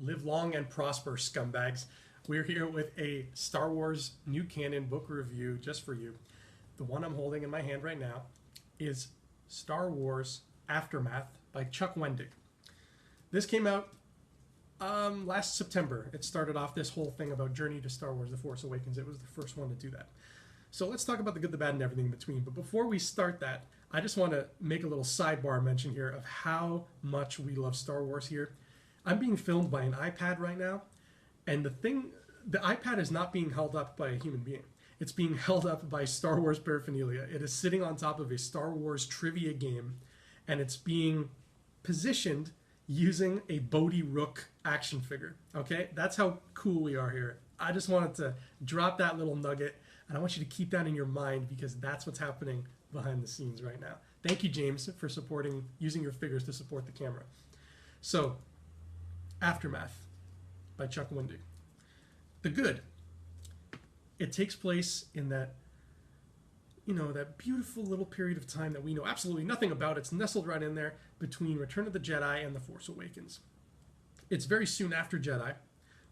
Live long and prosper, scumbags. We're here with a Star Wars new canon book review just for you. The one I'm holding in my hand right now is Star Wars Aftermath by Chuck Wendig. This came out last September. It started off this whole thing about Journey to Star Wars The Force Awakens. It was the first one to do that. So let's talk about the good, the bad, and everything in between. But before we start that, I just want to make a little sidebar mention here of how much we love Star Wars here. I'm being filmed by an iPad right now, and the iPad is not being held up by a human being. It's being held up by Star Wars paraphernalia. It is sitting on top of a Star Wars trivia game, and it's being positioned using a Bodhi Rook action figure. Okay, that's how cool we are here. I just wanted to drop that little nugget, and I want you to keep that in your mind because that's what's happening behind the scenes right now. Thank you, James, for using your figures to support the camera. So, Aftermath by Chuck Wendig. The good. It takes place in that, that beautiful little period of time that we know absolutely nothing about. It's nestled right in there between Return of the Jedi and The Force Awakens. It's very soon after Jedi.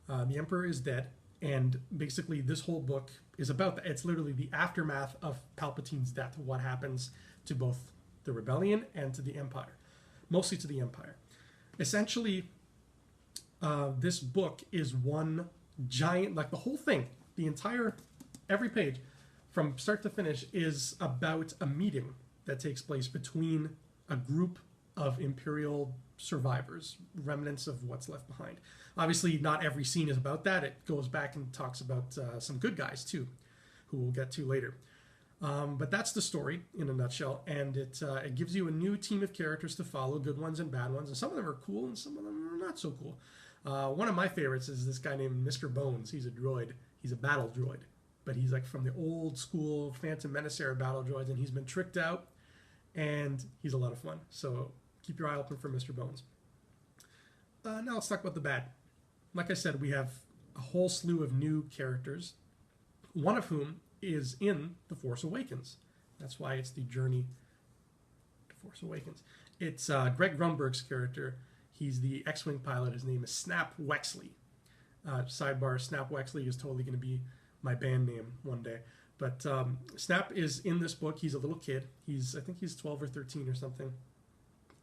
The Emperor is dead, and basically this whole book is about that. It's literally the aftermath of Palpatine's death, what happens to both the Rebellion and to the Empire. Mostly to the Empire. Essentially, this book is one giant, like the whole thing, every page from start to finish is about a meeting that takes place between a group of Imperial survivors, remnants of what's left behind. Obviously, not every scene is about that. It goes back and talks about some good guys too, who we'll get to later. But that's the story in a nutshell, and it gives you a new team of characters to follow, good ones and bad ones, and some of them are cool and some of them are not so cool. One of my favorites is this guy named Mr. Bones. He's a droid. He's a battle droid, but he's like from the old school Phantom Menace era battle droids, and he's been tricked out, and he's a lot of fun. So keep your eye open for Mr. Bones. Now let's talk about the bad. Like I said, we have a whole slew of new characters, one of whom is in The Force Awakens. That's why it's the Journey to Force Awakens. It's Greg Grunberg's character. He's the X-Wing pilot. His name is Snap Wexley. Sidebar, Snap Wexley is totally going to be my band name one day. But Snap is in this book. He's a little kid. I think he's 12 or 13 or something.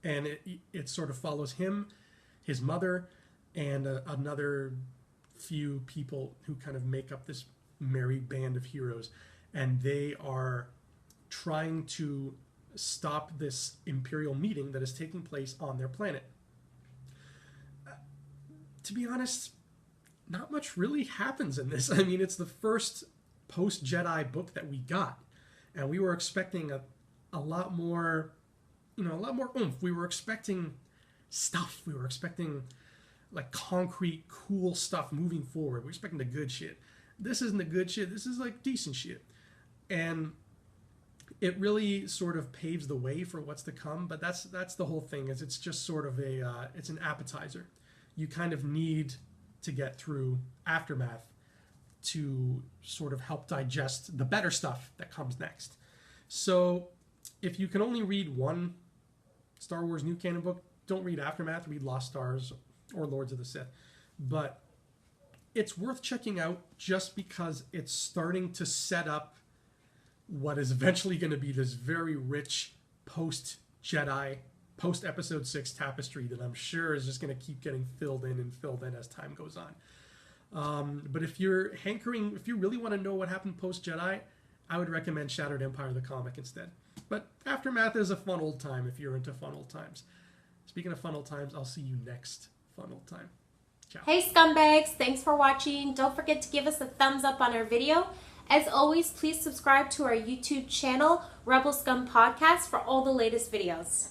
And it sort of follows him, his mother, and another few people who kind of make up this merry band of heroes. And they are trying to stop this Imperial meeting that is taking place on their planet. To be honest, not much really happens in this. I mean, it's the first post-Jedi book that we got, and we were expecting a lot more, a lot more oomph. We were expecting stuff. We were expecting like concrete, cool stuff moving forward. We were expecting the good shit. This isn't the good shit. This is like decent shit, and it really sort of paves the way for what's to come. But that's the whole thing. Is it's just sort of it's an appetizer. You kind of need to get through Aftermath to sort of help digest the better stuff that comes next. So if you can only read one Star Wars new canon book, don't read Aftermath, read Lost Stars or Lords of the Sith. But it's worth checking out just because it's starting to set up what is eventually going to be this very rich post-Jedi, post-Episode 6 tapestry that I'm sure is just going to keep getting filled in as time goes on. But if you really want to know what happened post-Jedi, I would recommend Shattered Empire, the comic, instead. But Aftermath is a fun old time if you're into fun old times. Speaking of fun old times, I'll see you next fun old time. Ciao. Hey scumbags, thanks for watching. Don't forget to give us a thumbs up on our video. As always, please subscribe to our YouTube channel, Rebel Scum Podcast, for all the latest videos.